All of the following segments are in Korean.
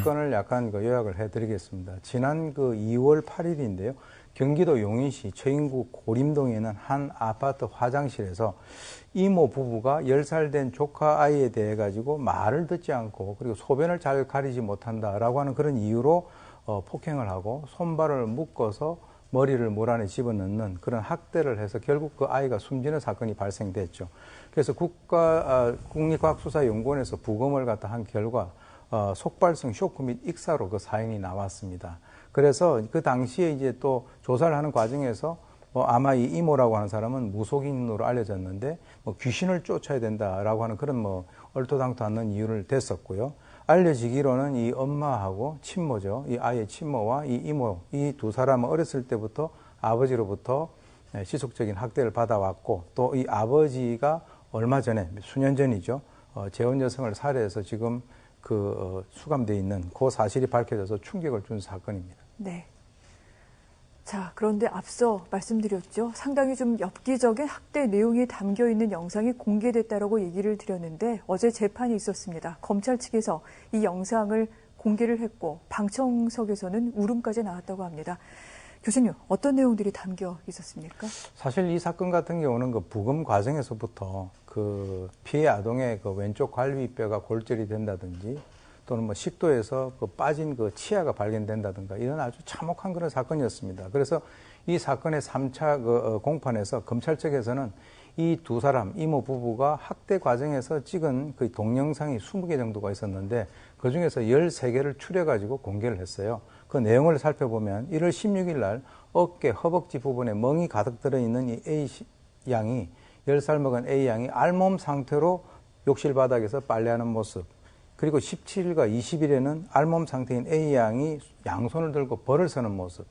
사건을 약간 요약을 해드리겠습니다. 지난 2월 8일인데요. 경기도 용인시 처인구 고림동에 있는 한 아파트 화장실에서 이모 부부가 10살 된 조카 아이에 대해 가지고 말을 듣지 않고 그리고 소변을 잘 가리지 못한다라고 하는 그런 이유로 폭행을 하고 손발을 묶어서 머리를 물 안에 집어넣는 그런 학대를 해서 결국 그 아이가 숨지는 사건이 발생됐죠. 그래서 국립과학수사연구원에서 부검을 갖다 한 결과 속발성 쇼크 및 익사로 그 사인이 나왔습니다. 그래서 그 당시에 이제 또 조사를 하는 과정에서 아마 이 이모라고 하는 사람은 무속인으로 알려졌는데 귀신을 쫓아야 된다라고 하는 그런 얼토당토 않는 이유를 댔었고요. 알려지기로는 이 엄마하고 친모죠. 이 아이의 친모와 이 이모, 이 두 사람은 어렸을 때부터 아버지로부터 지속적인 학대를 받아왔고 또 이 아버지가 얼마 전에 수년 전이죠. 재혼 여성을 살해해서 지금 수감되어 있는 그 사실이 밝혀져서 충격을 준 사건입니다. 네. 자, 그런데 앞서 말씀드렸죠. 상당히 좀 엽기적인 학대 내용이 담겨 있는 영상이 공개됐다라고 얘기를 드렸는데 어제 재판이 있었습니다. 검찰 측에서 이 영상을 공개를 했고 방청석에서는 울음까지 나왔다고 합니다. 교수님, 어떤 내용들이 담겨 있었습니까? 사실 이 사건 같은 경우는 부검 과정에서부터 피해 아동의 왼쪽 갈비뼈가 골절이 된다든지 또는 식도에서 빠진 치아가 발견된다든가 이런 아주 참혹한 그런 사건이었습니다. 그래서 이 사건의 3차 공판에서 검찰 측에서는 이 두 사람, 이모 부부가 학대 과정에서 찍은 그 동영상이 20개 정도가 있었는데 그 중에서 13개를 추려가지고 공개를 했어요. 그 내용을 살펴보면 1월 16일 날 어깨, 허벅지 부분에 멍이 가득 들어있는 이 A 양이 10살 먹은 A 양이 알몸 상태로 욕실 바닥에서 빨래하는 모습, 그리고 17일과 20일에는 알몸 상태인 A 양이 양손을 들고 벌을 서는 모습,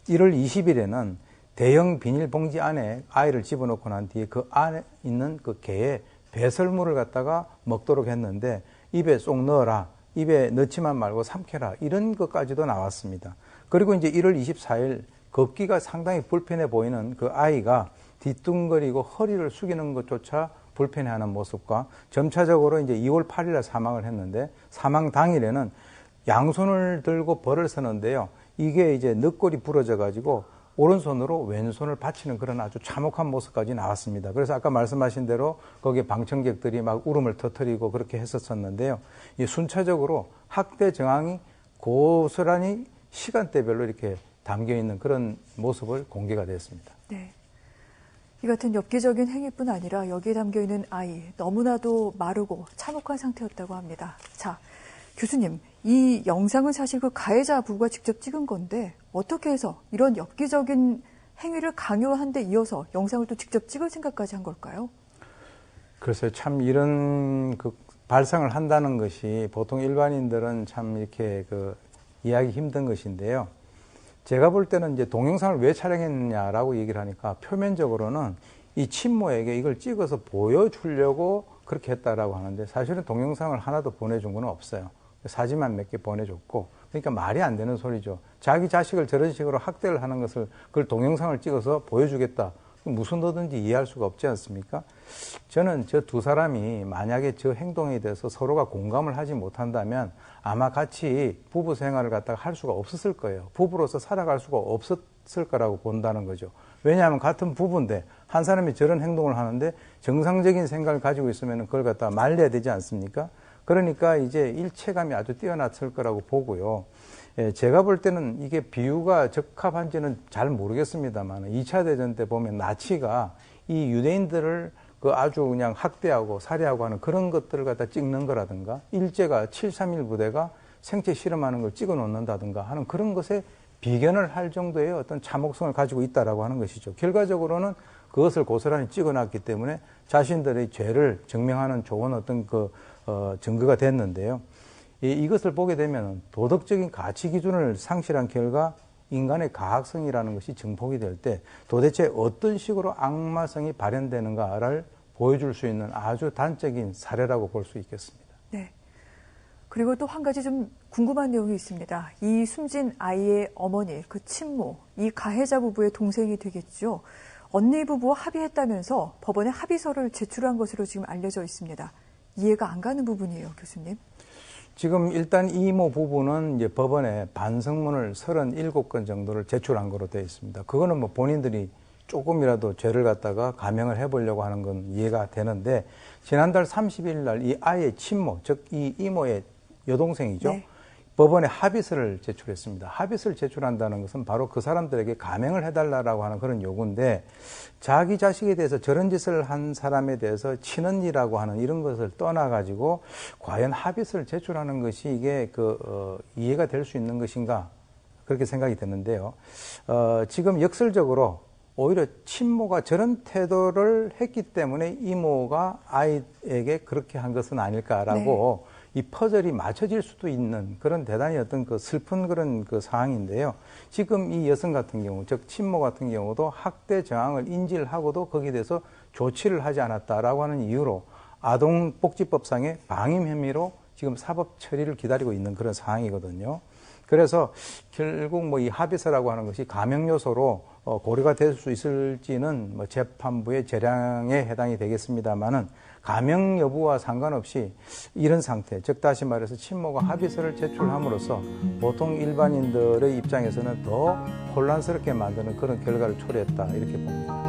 1월 20일에는 대형 비닐봉지 안에 아이를 집어넣고 난 뒤에 그 안에 있는 그 개에 배설물을 갖다가 먹도록 했는데 입에 쏙 넣어라, 입에 넣지만 말고 삼켜라, 이런 것까지도 나왔습니다. 그리고 이제 1월 24일 걷기가 상당히 불편해 보이는 그 아이가 뒤뚱거리고 허리를 숙이는 것조차 불편해하는 모습과 점차적으로 이제 2월 8일에 사망을 했는데 사망 당일에는 양손을 들고 벌을 서는데요. 이게 이제 늑골이 부러져 가지고 오른손으로 왼손을 받치는 그런 아주 참혹한 모습까지 나왔습니다. 그래서 아까 말씀하신 대로 거기에 방청객들이 막 울음을 터뜨리고 그렇게 했었었는데요. 이 순차적으로 학대 정황이 고스란히 시간대별로 이렇게 담겨 있는 그런 모습을 공개가 됐습니다. 네. 이 같은 엽기적인 행위뿐 아니라 여기에 담겨 있는 아이 너무나도 마르고 참혹한 상태였다고 합니다. 자, 교수님, 이 영상은 사실 그 가해자 부부가 직접 찍은 건데 어떻게 해서 이런 엽기적인 행위를 강요한 데 이어서 영상을 또 직접 찍을 생각까지 한 걸까요? 글쎄요, 참 이런 발상을 한다는 것이 보통 일반인들은 참 이렇게 이해하기 힘든 것인데요. 제가 볼 때는 이제 동영상을 왜 촬영했느냐라고 얘기를 하니까 표면적으로는 이 친모에게 이걸 찍어서 보여주려고 그렇게 했다라고 하는데 사실은 동영상을 하나도 보내준 건 없어요. 사진만 몇 개 보내줬고, 그러니까 말이 안 되는 소리죠. 자기 자식을 저런 식으로 학대를 하는 것을 그걸 동영상을 찍어서 보여주겠다. 무슨 너든지 이해할 수가 없지 않습니까? 저는 저 두 사람이 만약에 저 행동에 대해서 서로가 공감을 하지 못한다면 아마 같이 부부 생활을 갖다가 할 수가 없었을 거예요. 부부로서 살아갈 수가 없었을 거라고 본다는 거죠. 왜냐하면 같은 부부인데 한 사람이 저런 행동을 하는데 정상적인 생각을 가지고 있으면 그걸 갖다가 말려야 되지 않습니까? 그러니까 이제 일체감이 아주 뛰어났을 거라고 보고요. 제가 볼 때는 이게 비유가 적합한지는 잘 모르겠습니다만 2차 대전 때 보면 나치가 이 유대인들을 아주 그냥 학대하고 살해하고 하는 그런 것들을 갖다 찍는 거라든가 일제가 7.3.1 부대가 생체 실험하는 걸 찍어 놓는다든가 하는 그런 것에 비견을 할 정도의 어떤 참혹성을 가지고 있다라고 하는 것이죠. 결과적으로는 그것을 고스란히 찍어 놨기 때문에 자신들의 죄를 증명하는 좋은 어떤 증거가 됐는데요. 이것을 보게 되면 도덕적인 가치 기준을 상실한 결과 인간의 가학성이라는 것이 증폭이 될 때 도대체 어떤 식으로 악마성이 발현되는가를 보여줄 수 있는 아주 단적인 사례라고 볼 수 있겠습니다. 네. 그리고 또 한 가지 좀 궁금한 내용이 있습니다. 이 숨진 아이의 어머니, 그 친모, 이 가해자 부부의 동생이 되겠죠. 언니 부부와 합의했다면서 법원에 합의서를 제출한 것으로 지금 알려져 있습니다. 이해가 안 가는 부분이에요, 교수님. 지금 일단 이모 부부는 이제 법원에 반성문을 37건 정도를 제출한 거로 되어 있습니다. 그거는 뭐 본인들이 조금이라도 죄를 갖다가 감형을 해보려고 하는 건 이해가 되는데, 지난달 30일 날 이 아이의 친모, 즉 이 이모의 여동생이죠. 네. 법원에 합의서를 제출했습니다. 합의서를 제출한다는 것은 바로 그 사람들에게 감형을 해달라고 하는 그런 요구인데, 자기 자식에 대해서 저런 짓을 한 사람에 대해서 친언니라고 하는 이런 것을 떠나가지고 과연 합의서를 제출하는 것이 이게 이해가 될 수 있는 것인가, 그렇게 생각이 드는데요. 지금 역설적으로 오히려 친모가 저런 태도를 했기 때문에 이모가 아이에게 그렇게 한 것은 아닐까라고 이 퍼즐이 맞춰질 수도 있는 그런 대단히 어떤 그 슬픈 그런 그 상황인데요. 지금 이 여성 같은 경우, 즉 친모 같은 경우도 학대 정황을 인지를 하고도 거기에 대해서 조치를 하지 않았다라고 하는 이유로 아동복지법상의 방임 혐의로 지금 사법 처리를 기다리고 있는 그런 상황이거든요. 그래서 결국 뭐 이 합의서라고 하는 것이 감형 요소로 고려가 될 수 있을지는 뭐 재판부의 재량에 해당이 되겠습니다만은, 감형 여부와 상관없이 이런 상태, 즉 다시 말해서 친모가 합의서를 제출함으로써 보통 일반인들의 입장에서는 더 혼란스럽게 만드는 그런 결과를 초래했다, 이렇게 봅니다.